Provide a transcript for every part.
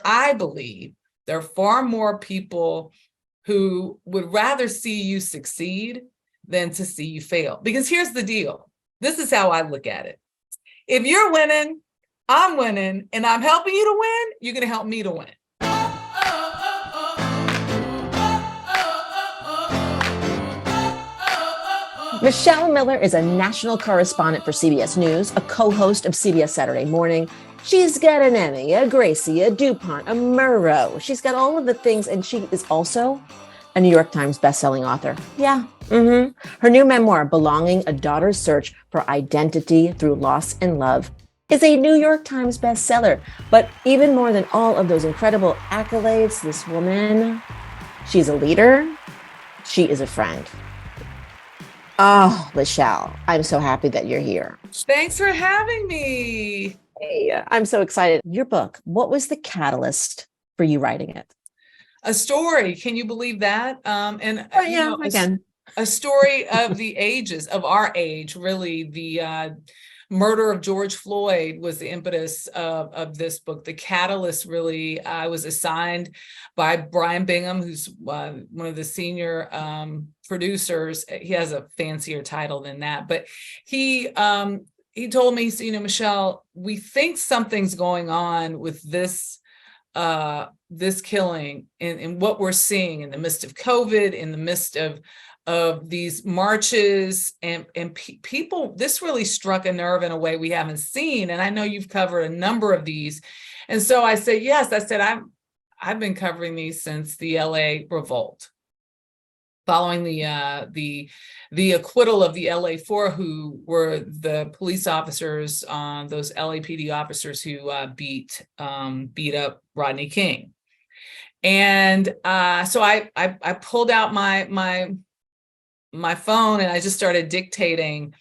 I believe there are far more people who would rather see you succeed than to see you fail. Because here's the deal. This is how I look at it. If you're winning, I'm winning, and I'm helping you to win, you're going to help me to win. Michelle Miller is a national correspondent for CBS News, a co-host of CBS Saturday Morning. She's got an Emmy, a Gracie, a DuPont, a Murrow. She's got all of the things, and she is also a New York Times bestselling author. Her new memoir, Belonging: A Daughter's Search for Identity Through Loss and Love, is a New York Times bestseller. But even more than all of those incredible accolades, this woman, she's a leader. She is a friend. Oh, Michelle, I'm so happy that you're here. Thanks for having me. Hey, I'm so excited. Your book, what was the catalyst for you writing it? A story. Can you believe that? I can. A story of the ages, of our age, really. The murder of George Floyd was the impetus of this book. The catalyst, really, I was assigned by Brian Bingham, who's one of the senior producers. He has a fancier title than that, but he told me, Michelle, we think something's going on with this killing and what we're seeing in the midst of COVID, in the midst of these marches and people. This really struck a nerve in a way we haven't seen. And I know you've covered a number of these. And so I said, yes, I've been covering these since the LA revolt, following the acquittal of the LA4, who were the police officers, those LAPD officers who beat up Rodney King. And so I pulled out my phone and I just started dictating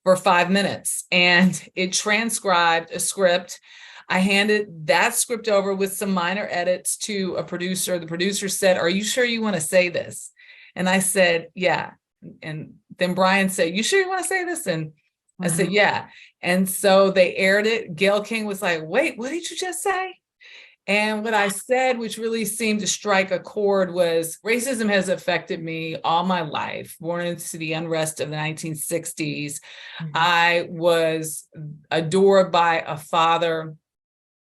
for 5 minutes, and it transcribed a script. I handed that script over with some minor edits to a producer. The producer said, "Are you sure you want to say this?" And I said, "Yeah." And then Brian said, "You sure you want to say this?" And I said, "Yeah." And so they aired it. Gayle King was like, "Wait, what did you just say?" And what I said, which really seemed to strike a chord, was racism has affected me all my life. Born into the unrest of the 1960s, I was adored by a father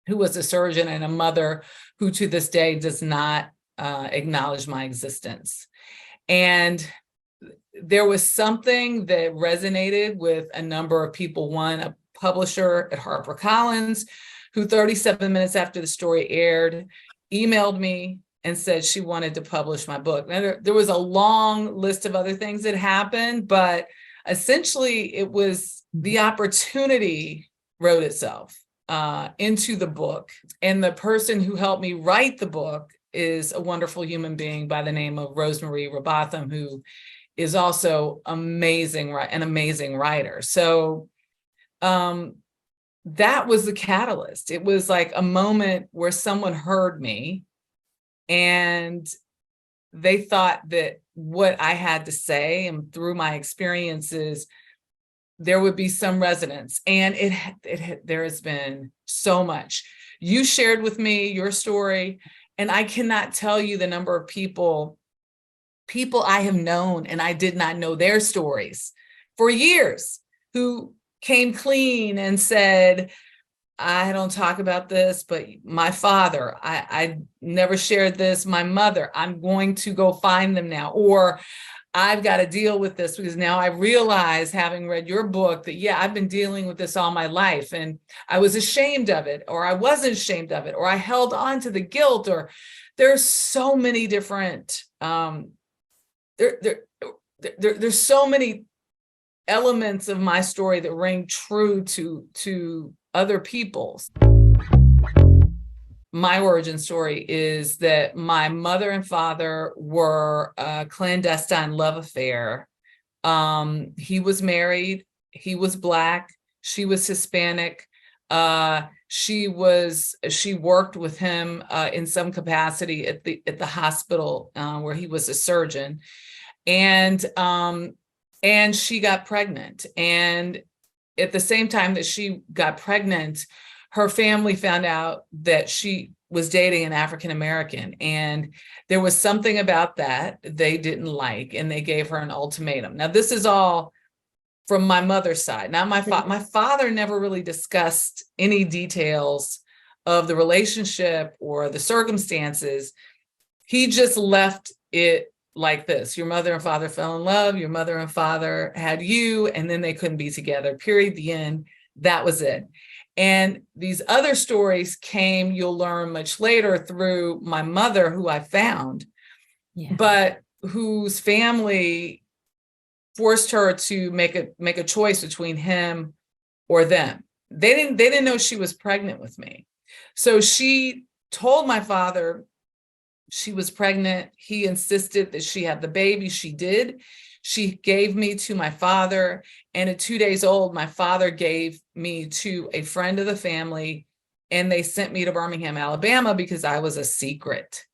who was a surgeon and a mother who to this day does not acknowledge my existence. And there was something that resonated with a number of people. One, a publisher at HarperCollins, who 37 minutes after the story aired, emailed me and said she wanted to publish my book. Now, there was a long list of other things that happened, but essentially it was the opportunity wrote itself into the book. And the person who helped me write the book is a wonderful human being by the name of Rosemary Robotham, who is also an amazing writer. So that was the catalyst. It was like a moment where someone heard me and they thought that what I had to say and through my experiences, there would be some resonance. And there has been so much. You shared with me your story, and I cannot tell you the number of people I have known, and I did not know their stories for years, who came clean and said, "I don't talk about this, but my father, I never shared this. My mother, I'm going to go find them now." Or, "I've got to deal with this because now I realize, having read your book, that, yeah, I've been dealing with this all my life and I was ashamed of it, or I wasn't ashamed of it, or I held on to the guilt." Or there's so many different, there's so many elements of my story that ring true to other people's. My origin story is that my mother and father were a clandestine love affair. He was married, he was Black, she was Hispanic. She worked with him in some capacity at the hospital where he was a surgeon. And she got pregnant. And at the same time that she got pregnant, her family found out that she was dating an African American, and there was something about that they didn't like, and they gave her an ultimatum. Now, this is all from my mother's side. Now, my father never really discussed any details of the relationship or the circumstances. He just left it like this: your mother and father fell in love, your mother and father had you, and then they couldn't be together, period, the end. That was it. And these other stories came, you'll learn much later, through my mother, who I found, but whose family forced her to make a choice between him or them. They didn't know she was pregnant with me. So she told my father she was pregnant. He insisted that she have the baby. She did. She gave me to my father, and at 2 days old, my father gave me to a friend of the family, and they sent me to Birmingham, Alabama, because I was a secret.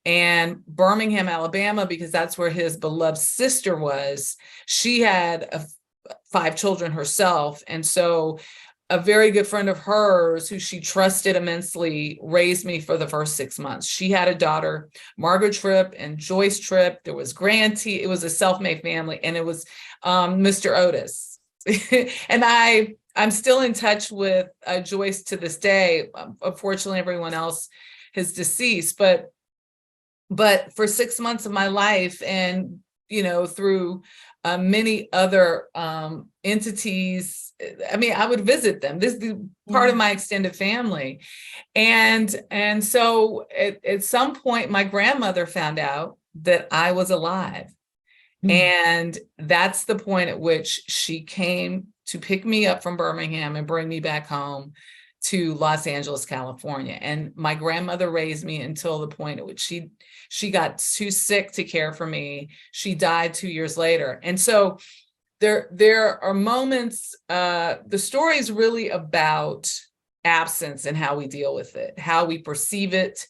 And Birmingham, Alabama, because that's where his beloved sister was. She had 5 children herself, and so a very good friend of hers, who she trusted immensely, raised me for the first 6 months. She had a daughter, Margaret Tripp and Joyce Tripp. There was Granty. It was a self-made family, and it was Mr. Otis. And I'm still in touch with Joyce to this day. Unfortunately, everyone else has deceased, but for 6 months of my life, and through many other entities, I mean, I would visit them. This is part of my extended family. And so at some point, my grandmother found out that I was alive. And that's the point at which she came to pick me up from Birmingham and bring me back home to Los Angeles, California. And my grandmother raised me until the point at which she got too sick to care for me. She died 2 years later. And so there are moments, the story is really about absence and how we deal with it, how we perceive it,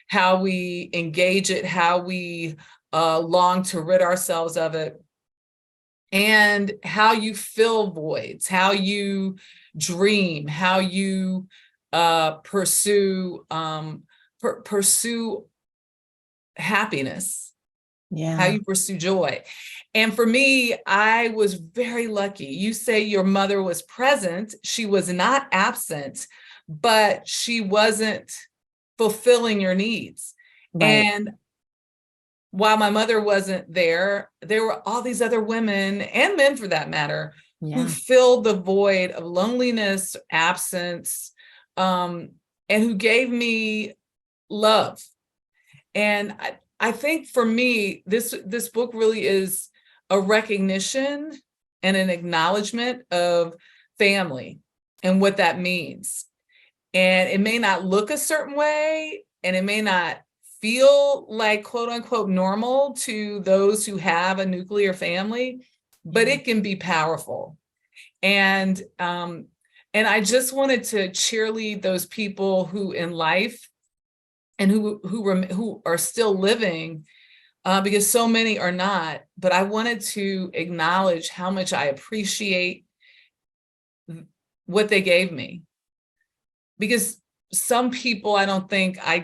how we engage it, how we long to rid ourselves of it, and how you fill voids, how you dream, how you pursue happiness, how you pursue joy. And for me, I was very lucky. You say your mother was present. She was not absent, but she wasn't fulfilling your needs. Right. And while my mother wasn't there, there were all these other women, and men for that matter, who filled the void of loneliness, absence, and who gave me love. And I think for me, this book really is a recognition and an acknowledgement of family and what that means. And it may not look a certain way, and it may not feel like quote unquote normal to those who have a nuclear family, but it can be powerful. And I just wanted to cheerlead those people who in life and who are still living, because so many are not. But I wanted to acknowledge how much I appreciate what they gave me, because some people I don't think I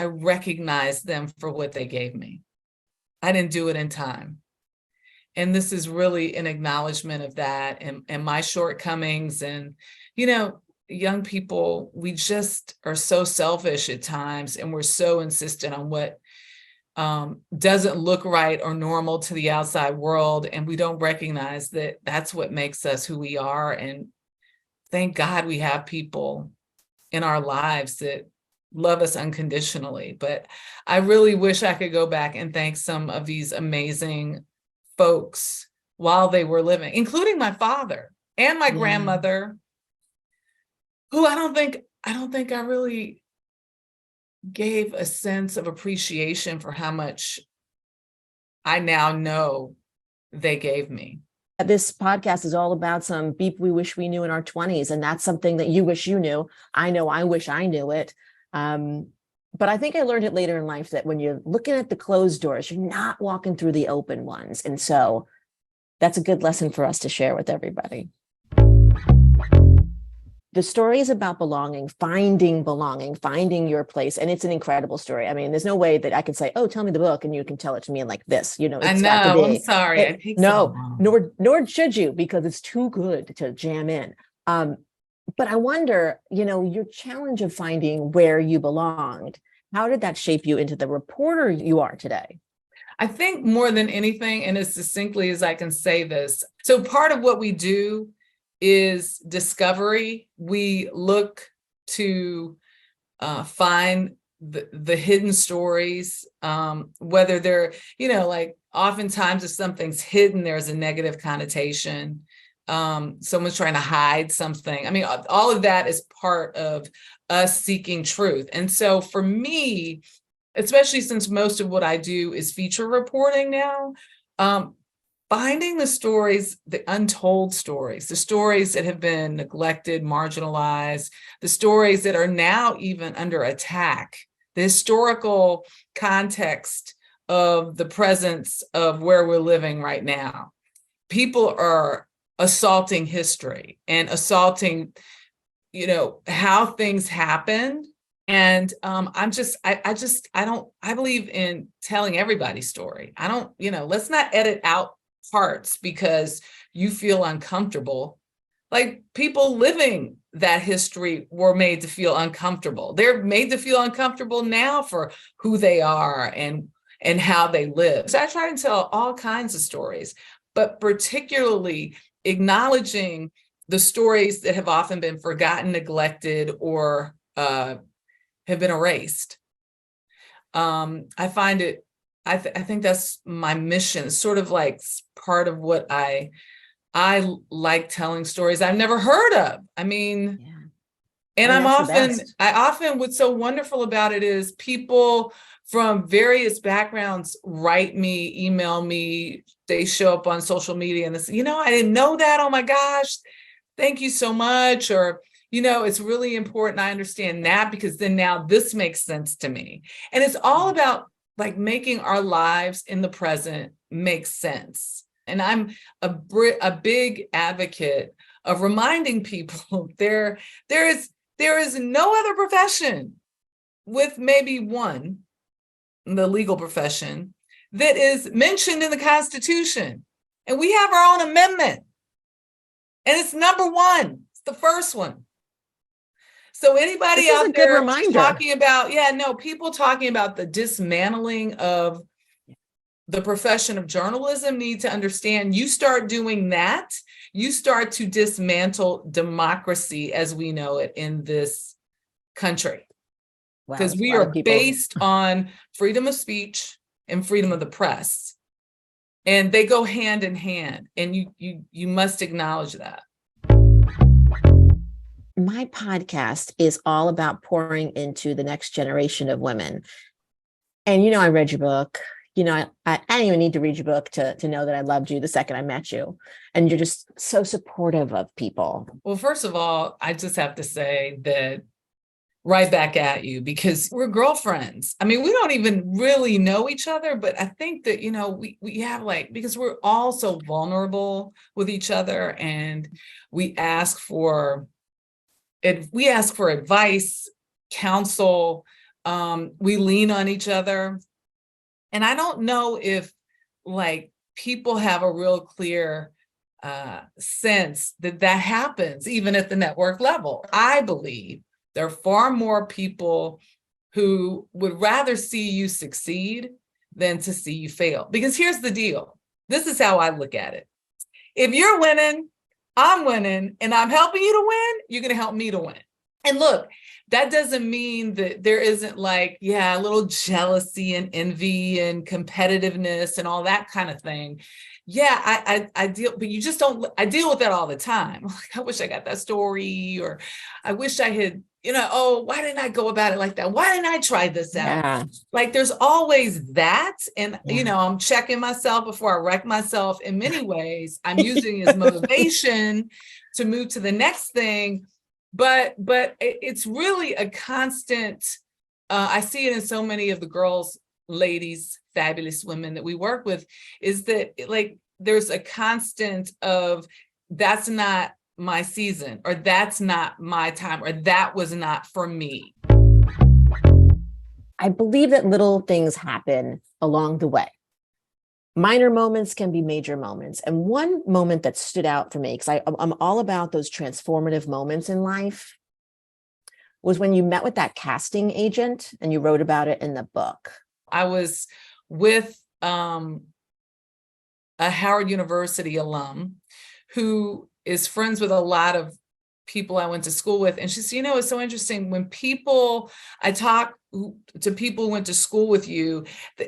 recognized them for what they gave me. I didn't do it in time. And this is really an acknowledgement of that and my shortcomings. And, young people, we just are so selfish at times, and we're so insistent on what doesn't look right or normal to the outside world. And we don't recognize that that's what makes us who we are. And thank God we have people in our lives that love us unconditionally. But I really wish I could go back and thank some of these amazing folks while they were living, including my father and my grandmother, who I don't think I really gave a sense of appreciation for how much I now know they gave me. This podcast is all about some beep we wish we knew in our 20s. And that's something that you wish you knew. I know I wish I knew it. But I think I learned it later in life that when you're looking at the closed doors, you're not walking through the open ones. And so that's a good lesson for us to share with everybody. The story is about belonging, finding your place. And it's an incredible story. I mean, there's no way that I can say, oh, tell me the book, and you can tell it to me in like this. You know, I it's got to know. I'm be. sorry. I take so No, long. nor should you, because it's too good to jam in. But I wonder, you know, your challenge of finding where you belonged, how did that shape you into the reporter you are today? I think more than anything, and as succinctly as I can say this, so part of what we do is discovery. We look to find the hidden stories, whether they're, you know, like oftentimes if something's hidden, there's a negative connotation. Someone's trying to hide something. I mean, all of that is part of us seeking truth. And so for me, especially since most of what I do is feature reporting now, finding the stories, the untold stories, the stories that have been neglected, marginalized, the stories that are now even under attack, the historical context of the presence of where we're living right now. People are assaulting history and assaulting, you know, how things happened. And I believe in telling everybody's story. I don't, you know, let's not edit out parts because you feel uncomfortable. Like people living that history were made to feel uncomfortable. They're made to feel uncomfortable now for who they are and how they live. So I try to tell all kinds of stories, but particularly acknowledging the stories that have often been forgotten, neglected, or have been erased. I find it, I think that's my mission. It's sort of like part of what I like telling stories I've never heard of. I mean, Yeah. and I often what's so wonderful about it is people from various backgrounds write me, email me, they show up on social media and they say, you know, I didn't know that. Oh my gosh, thank you so much. Or, you know, it's really important I understand that because then now this makes sense to me. And it's all about like making our lives in the present make sense. And I'm a big advocate of reminding people there is no other profession, with maybe one, the legal profession, that is mentioned in the Constitution. And we have our own amendment. And it's number one. It's the first one. So anybody This is out a good there reminder. talking about, people talking about the dismantling of the profession of journalism need to understand, you start doing that, you start to dismantle democracy as we know it in this country. Because we are based on freedom of speech and freedom of the press. And they go hand in hand. And you must acknowledge that. My podcast is all about pouring into the next generation of women. And, you know, I read your book. You know, I didn't even need to read your book to know that I loved you the second I met you. And you're just so supportive of people. Well, first of all, I just have to say that right back at you, because we're girlfriends. I mean, we don't even really know each other, but I think that, you know, we have like, because we're all so vulnerable with each other and we ask for advice, counsel, we lean on each other. And I don't know if like people have a real clear sense that happens even at the network level. I believe there are far more people who would rather see you succeed than to see you fail. Because here's the deal. This is how I look at it. If you're winning, I'm winning, and I'm helping you to win, you're going to help me to win. And look, that doesn't mean that there isn't like, a little jealousy and envy and competitiveness and all that kind of thing. Yeah, I deal, but you just don't, I deal with that all the time. Like, I wish I got that story, or I wish I had, oh, why didn't I go about it like that? Why didn't I try this out? Like, there's always that. And, I'm checking myself before I wreck myself. In many ways, I'm using it as motivation to move to the next thing. But it's really a constant, I see it in so many of the girls, ladies, fabulous women that we work with, is that like, there's a constant of, that's not my season, or that's not my time, or that was not for me. I believe that little things happen along the way. Minor moments can be major moments. And one moment that stood out for me, because I'm all about those transformative moments in life, was when you met with that casting agent and you wrote about it in the book. I was with a Howard University alum who is friends with a lot of people I went to school with. And she said, it's so interesting when I talk to people who went to school with you,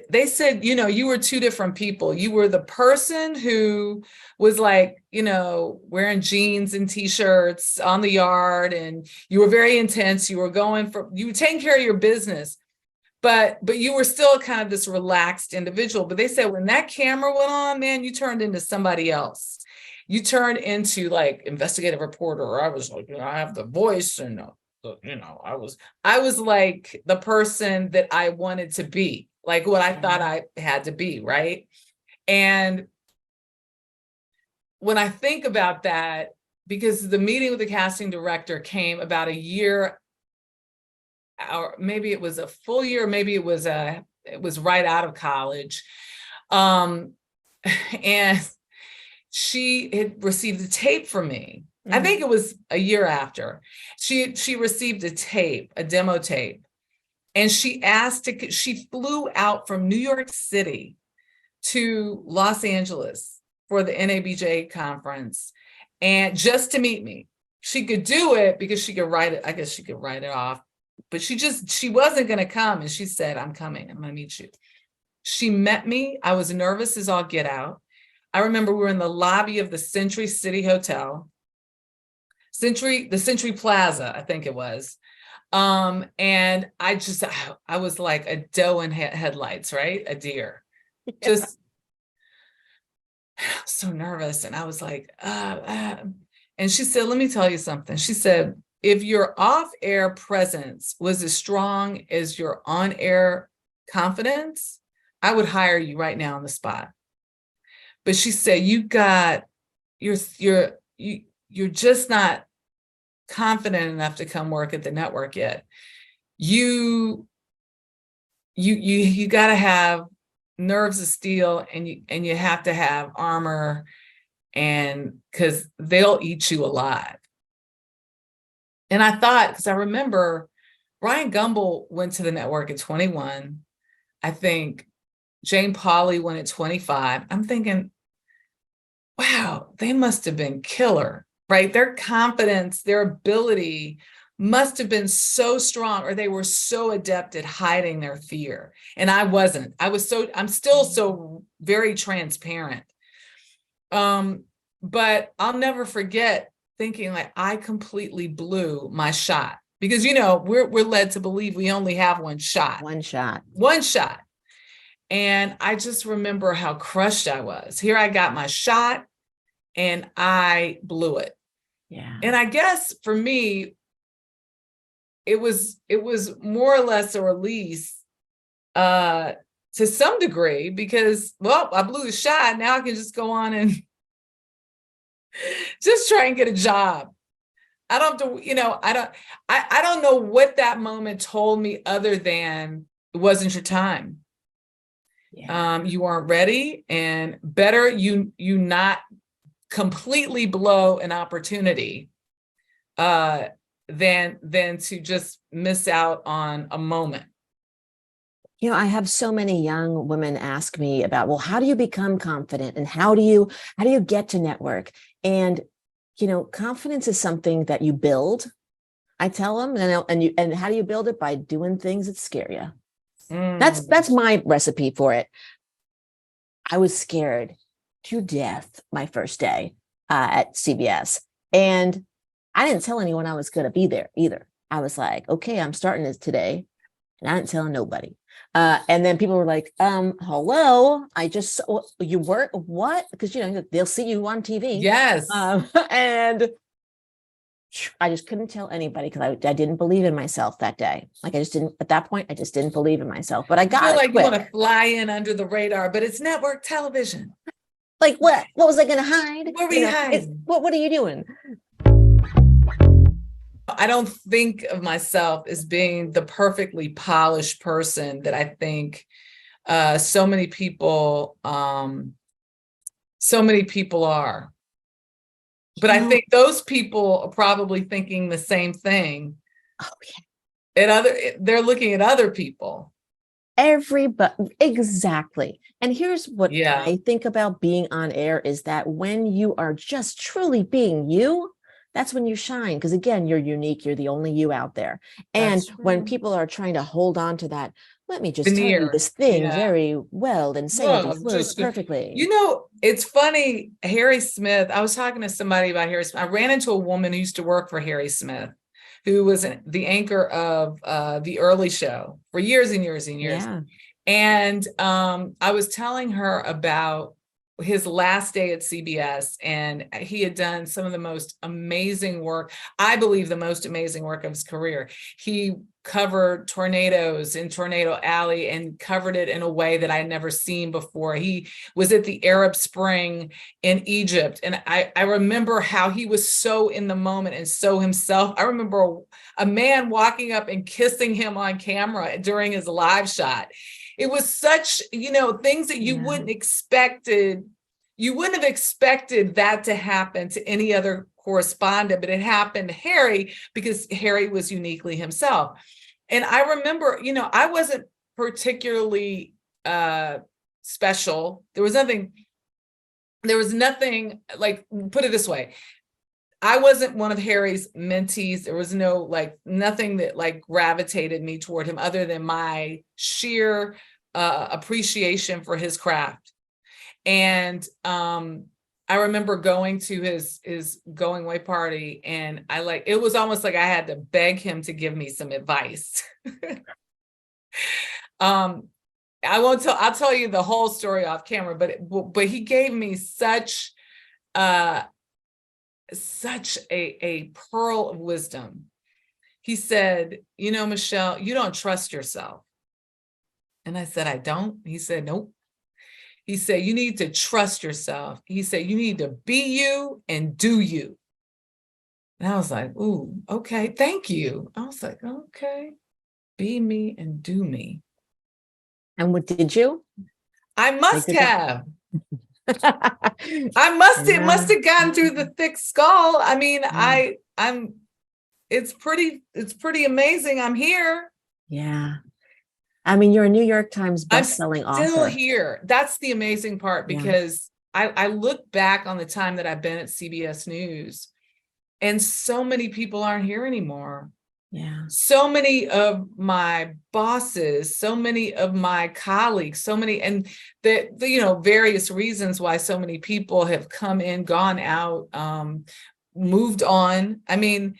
they said, you were two different people. You were the person who was like, wearing jeans and t-shirts on the yard, and you were very intense. You were taking care of your business, but you were still kind of this relaxed individual. But they said when that camera went on, man, you turned into somebody else. You turned into like investigative reporter, or I was like, I have the voice, and I was like the person that I wanted to be, like what I thought I had to be, right? And when I think about that, because the meeting with the casting director came about a year, or maybe it was a full year, maybe it was right out of college, and she had received a tape from me. I think it was a year after. She received a demo tape, and she flew out from New York City to Los Angeles for the NABJ conference, and just to meet me. She could do it because she could write it. I guess she could write it off, but she wasn't going to come. And she said, I'm coming. I'm going to meet you. She met me. I was nervous as all get out. I remember we were in the lobby of the Century City Hotel, the Century Plaza, I think it was. And I was like a doe in headlights, right? A deer, just so nervous. And I was like, and she said, let me tell you something. She said, if your off-air presence was as strong as your on-air confidence, I would hire you right now on the spot. But she said, you're just not confident enough to come work at the network yet. You got to have nerves of steel, and you have to have armor, and because they'll eat you alive. And I thought, because I remember Brian Gumbel went to the network at 21. I think Jane Pauley went at 25. I'm thinking, wow, they must have been killer, right? Their confidence, their ability must have been so strong, or they were so adept at hiding their fear. And I wasn't. I'm still so very transparent. But I'll never forget thinking like I completely blew my shot, because, we're led to believe we only have one shot. One shot. And I just remember how crushed I was. Here I got my shot and I blew it. Yeah. And I guess for me, it was more or less a release to some degree, because, well, I blew the shot. Now I can just go on and just try and get a job. I don't have to, I don't know what that moment told me other than it wasn't your time. Yeah. You aren't ready, and better you not completely blow an opportunity than to just miss out on a moment. I have so many young women ask me about, well, how do you become confident, and how do you get to network? And confidence is something that you build. I tell them, and how do you build it? By doing things that scare you. That's my recipe for it. I was scared to death my first day at CBS, and I didn't tell anyone I was going to be there either. I was like, okay, I'm starting this today, and I didn't tell nobody. And then people were like, hello, you work, what? Because, they'll see you on TV. Yes. And I just couldn't tell anybody, because I didn't believe in myself that day. Like at that point, I just didn't believe in myself, but I got it. Like you want to fly in under the radar, but it's network television. Like what? What was I going to hide? What were you hiding? What are you doing? I don't think of myself as being the perfectly polished person that I think so many people are. But I think those people are probably thinking the same thing. Oh, yeah. They're looking at other people. Everybody, exactly. And here's what Yeah. I think about being on air is that when you are just truly being you, that's when you shine. Because again, you're unique. You're the only you out there. And That's when true. people are trying to hold on to that, let me just tell you Veneer. this thing Yeah. very well and say Well, these words perfectly. you know, it's funny, Harry Smith, I was talking to somebody about Harry Smith. I ran into a woman who used to work for Harry Smith, who was the anchor of the early show for years and years and years. Yeah. And I was telling her about his last day at CBS, and he had done some of the most amazing work, I believe the most amazing work of his career. He covered tornadoes in Tornado Alley and covered it in a way that I had never seen before. He was at the Arab Spring in Egypt, and I remember how he was so in the moment and so himself. I remember a man walking up and kissing him on camera during his live shot. It was such, things that you wouldn't have expected that to happen to any other correspondent, but it happened to Harry because Harry was uniquely himself. And I remember, I wasn't particularly special. There was nothing, like, put it this way. I wasn't one of Harry's mentees. There was nothing that gravitated me toward him other than my sheer appreciation for his craft. And I remember going to his going away party, and it was almost like I had to beg him to give me some advice. I'll tell you the whole story off camera, but he gave me such a pearl of wisdom. He said, Michelle, you don't trust yourself. And I said, I don't. He said, nope. He said, you need to trust yourself. He said, you need to be you and do you. And I was like, ooh, okay, thank you. I was like, okay, be me and do me. And what did you? I must have. It must have gotten through the thick skull. I mean, it's pretty amazing. I'm here. Yeah. I mean, you're a New York Times bestselling author. I'm still here. That's the amazing part, because I look back on the time that I've been at CBS News, and so many people aren't here anymore. Yeah. So many of my bosses, so many of my colleagues, and the various reasons why so many people have come in, gone out, moved on. I mean,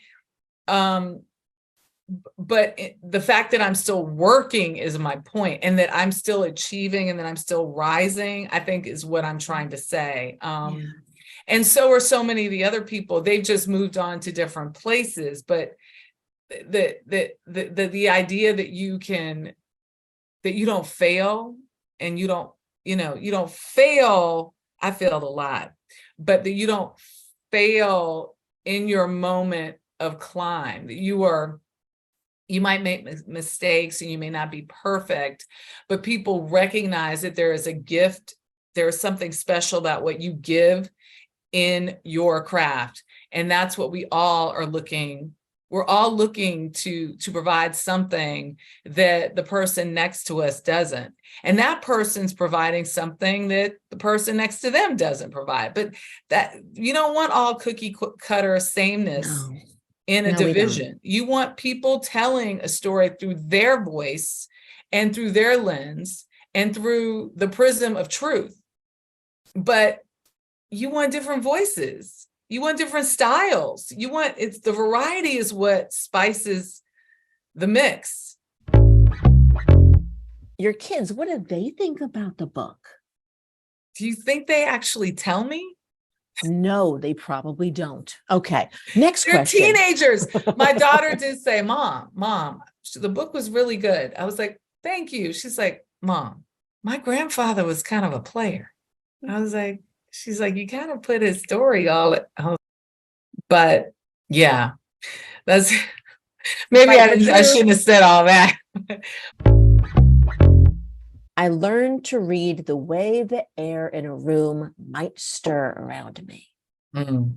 but the fact that I'm still working is my point, and that I'm still achieving and that I'm still rising, I think is what I'm trying to say. And so are so many of the other people. They've just moved on to different places, but the idea that you don't fail, and you don't fail. I failed a lot, but that you don't fail in your moment of climb, that you might make mistakes and you may not be perfect, but people recognize that there is a gift, there is something special about what you give in your craft. And that's what we all are looking. We're all looking to provide something that the person next to us doesn't. And that person's providing something that the person next to them doesn't provide. But that you don't want all cookie cutter sameness. No. In a division. You want people telling a story through their voice and through their lens and through the prism of truth. But you want different voices. You want different styles. The variety is what spices the mix. Your kids, what do they think about the book? Do you think they actually tell me? No, they probably don't. Okay. Next question. They're teenagers. My daughter did say, Mom, the book was really good. I was like, thank you. She's like, Mom, my grandfather was kind of a player. I was like, she's like, you kind of put his story all at home. But yeah, That's maybe Right, but I shouldn't have said all that. I learned to read the way the air in a room might stir around me. Mm.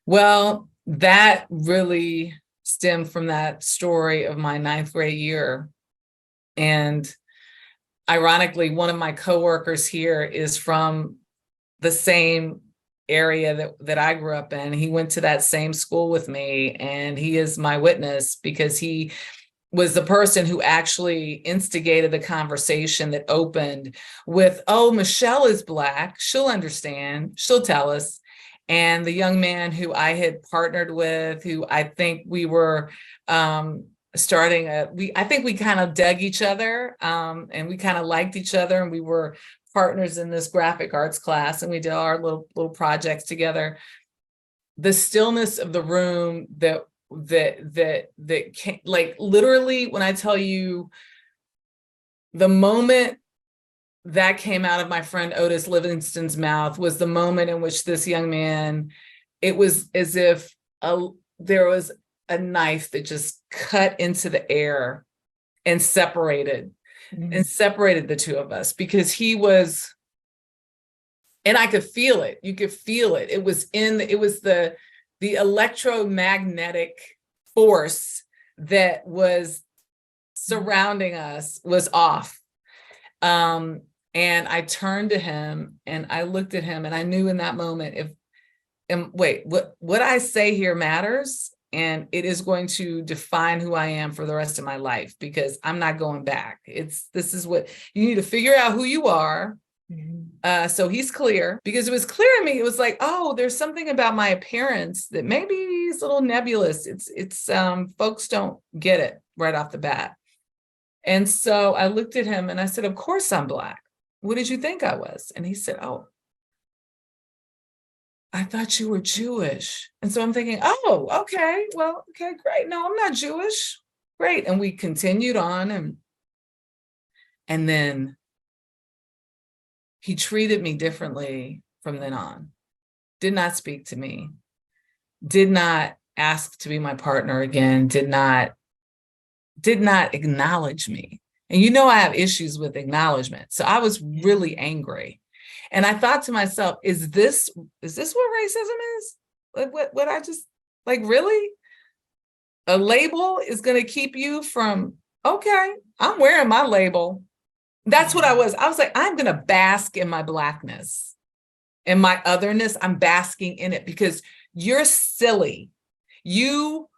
Well, that really stemmed from that story of my 9th grade year. And ironically, one of my coworkers here is from the same area that I grew up in. He went to that same school with me, and he is my witness because he was the person who actually instigated the conversation that opened with, oh, Michelle is Black. She'll understand. She'll tell us. And the young man who I had partnered with, who I think we were I think we kind of dug each other, and we kind of liked each other, and we were partners in this graphic arts class, and we did our little projects together. The stillness of the room that came, like literally when I tell you the moment that came out of my friend Otis Livingston's mouth was the moment in which this young man, it was as if there was a knife that just cut into the air and separated the two of us, because he was, and I could feel it. You could feel it. It was the electromagnetic force that was surrounding us was off. And I turned to him and I looked at him, and I knew in that moment, what I say here matters, and it is going to define who I am for the rest of my life, because I'm not going back. This is what you need to figure out, who you are. So he's clear, because it was clear to me. It was like, oh, there's something about my appearance that maybe is a little nebulous. It's folks don't get it right off the bat. And so I looked at him and I said, of course I'm Black. What did you think I was? And he said, oh, I thought you were Jewish. And so I'm thinking, oh, okay, well, okay, great. No, I'm not Jewish. Great. And we continued on, and then he treated me differently from then on. Did not speak to me. Did not ask to be my partner again. Did not acknowledge me. And you know, I have issues with acknowledgement. So I was really angry. And I thought to myself, is this what racism is? Like what I just, like, really? A label is going to keep you from, okay, I'm wearing my label. That's what I was. I was like, I'm going to bask in my Blackness and my otherness. I'm basking in it, because you're silly. You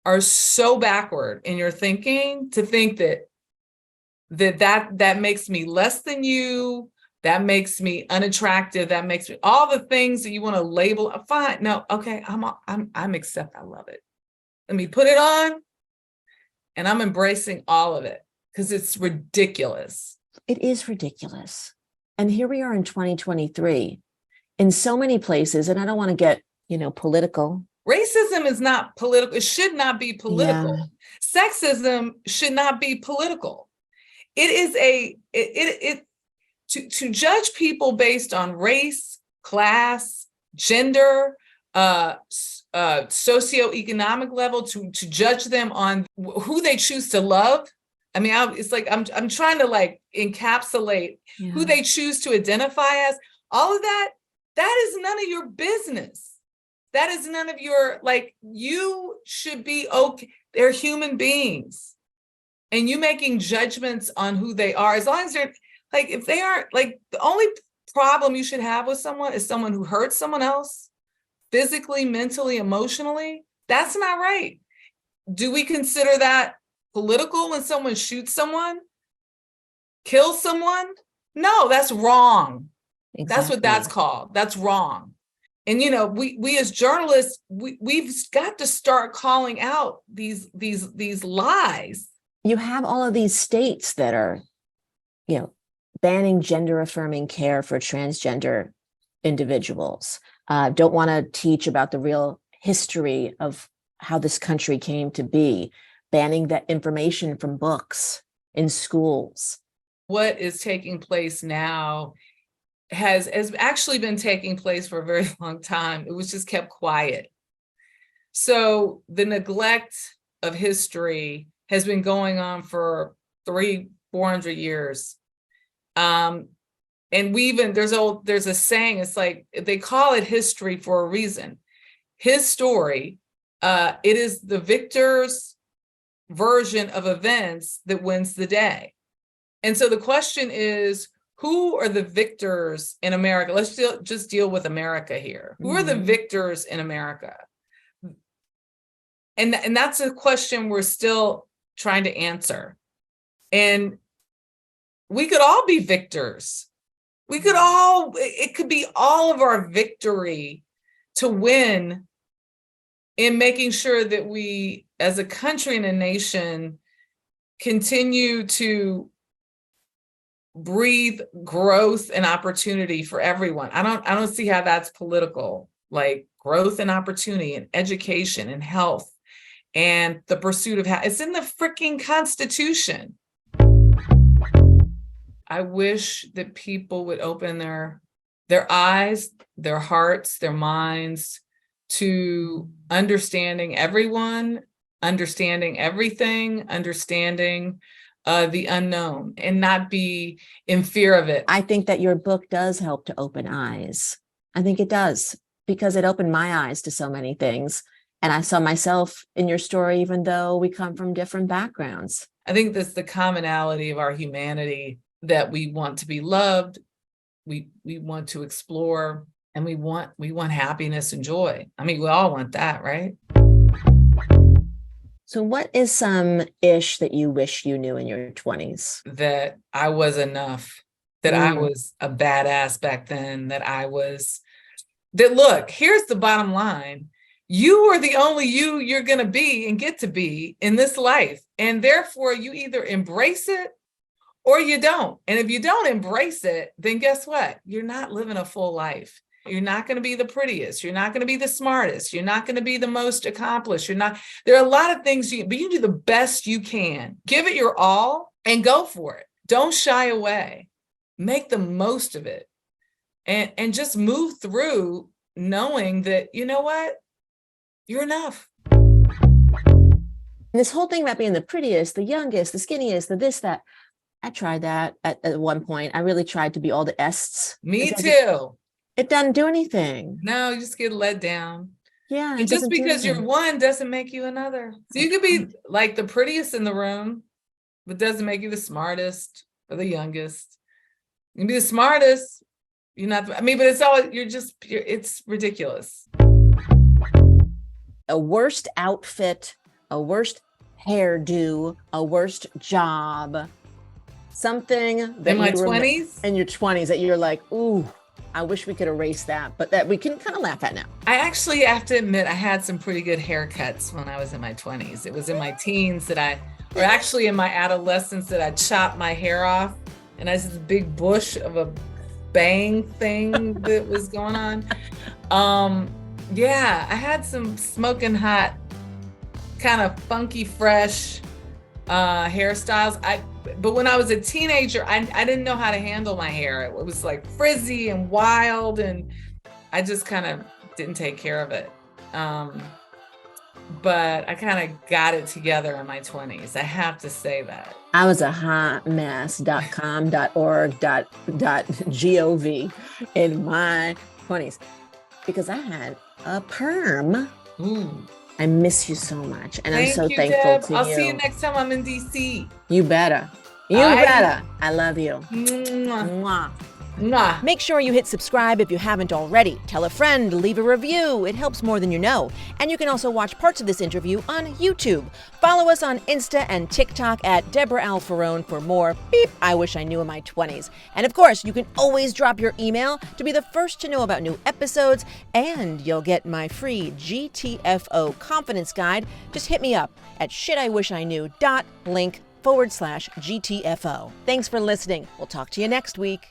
are so backward in your thinking to think that makes me less than you. That makes me unattractive. That makes me all the things that you want to label. Fine. No. Okay. I'm accept. I love it. Let me put it on, and I'm embracing all of it, because it's ridiculous. It is ridiculous. And here we are in 2023 in so many places. And I don't want to get, political. Racism is not political. It should not be political. Yeah. Sexism should not be political. It is to judge people based on race, class, gender, socioeconomic level, to judge them on who they choose to love. I mean, it's like I'm trying to like encapsulate who they choose to identify as. All of that is none of your business. That is none of your, like, you should be okay. They're human beings, and you making judgments on who they are, as long as they're like, if they aren't, like, the only problem you should have with someone is someone who hurts someone else physically, mentally, emotionally. That's not right. Do we consider that political when someone shoots someone, kills someone? No, that's wrong. Exactly. That's what that's called. That's wrong. And, we as journalists, we've got to start calling out these lies. You have all of these states that are, banning gender affirming care for transgender individuals. Don't want to teach about the real history of how this country came to be, banning that information from books in schools. What is taking place now has actually been taking place for a very long time. It was just kept quiet. So the neglect of history has been going on for 400 years. And there's a saying, it's like, they call it history for a reason. His story, it is the victor's version of events that wins the day. And so the question is, who are the victors in America? Let's just deal with America here. Who are the victors in America? And that's a question we're still trying to answer. And we could all be victors. It could be all of our victory to win in making sure that we, as a country and a nation, continue to breathe growth and opportunity for everyone. I don't see how that's political, like growth and opportunity and education and health and the pursuit of it's in the freaking Constitution. I wish that people would open their eyes, their hearts, their minds to understanding everyone, understanding everything, understanding the unknown, and not be in fear of it. I think that your book does help to open eyes. I think it does, because it opened my eyes to so many things. And I saw myself in your story, even though we come from different backgrounds. I think that's the commonality of our humanity, that we want to be loved, we want to explore, and we want happiness and joy. I mean, we all want that, right? So what is some ish that you wish you knew in your 20s? That I was enough, that I was a badass back then, look, here's the bottom line. You are the only you're going to be and get to be in this life. And therefore you either embrace it or you don't. And if you don't embrace it, then guess what? You're not living a full life. You're not going to be the prettiest. You're not going to be the smartest. You're not going to be the most accomplished. There are a lot of things but you do the best you can. Give it your all and go for it. Don't shy away. Make the most of it. And just move through knowing that, you know what? You're enough. This whole thing about being the prettiest, the youngest, the skinniest, the this, that, I tried that at one point. I really tried to be all the ests. Me too. It doesn't do anything. No, you just get let down. Yeah. And just because you're one doesn't make you another. So you could be like the prettiest in the room, but doesn't make you the smartest or the youngest. You can be the smartest. You're not, but it's ridiculous. A worst outfit, a worst hairdo, a worst job, something that in my 20s? In your 20s that you're like, ooh, I wish we could erase that, but that we can kind of laugh at now. I actually have to admit, I had some pretty good haircuts when I was in my 20s. It was in my teens or actually in my adolescence that I chopped my hair off, and I had this big bush of a bang thing that was going on. Yeah, I had some smoking hot, kind of funky, fresh hairstyles. But when I was a teenager, I didn't know how to handle my hair. It was like frizzy and wild, and I just kind of didn't take care of it. But I kind of got it together in my 20s. I have to say that. I was a hotmess.com.org.gov in my 20s because I had a perm. Ooh. I miss you so much. And Thank I'm so you, thankful Deb. to you. I'll see you next time I'm in DC. You better. You better. I love you. Mwah. Mwah. Mwah. Make sure you hit subscribe if you haven't already. Tell a friend, leave a review. It helps more than you know. And you can also watch parts of this interview on YouTube. Follow us on Insta and TikTok at Debra Alfarone for more beep I wish I knew in my 20s. And of course, you can always drop your email to be the first to know about new episodes, and you'll get my free GTFO confidence guide. Just hit me up at shitiwishiknew.link/GTFO. Thanks for listening. We'll talk to you next week.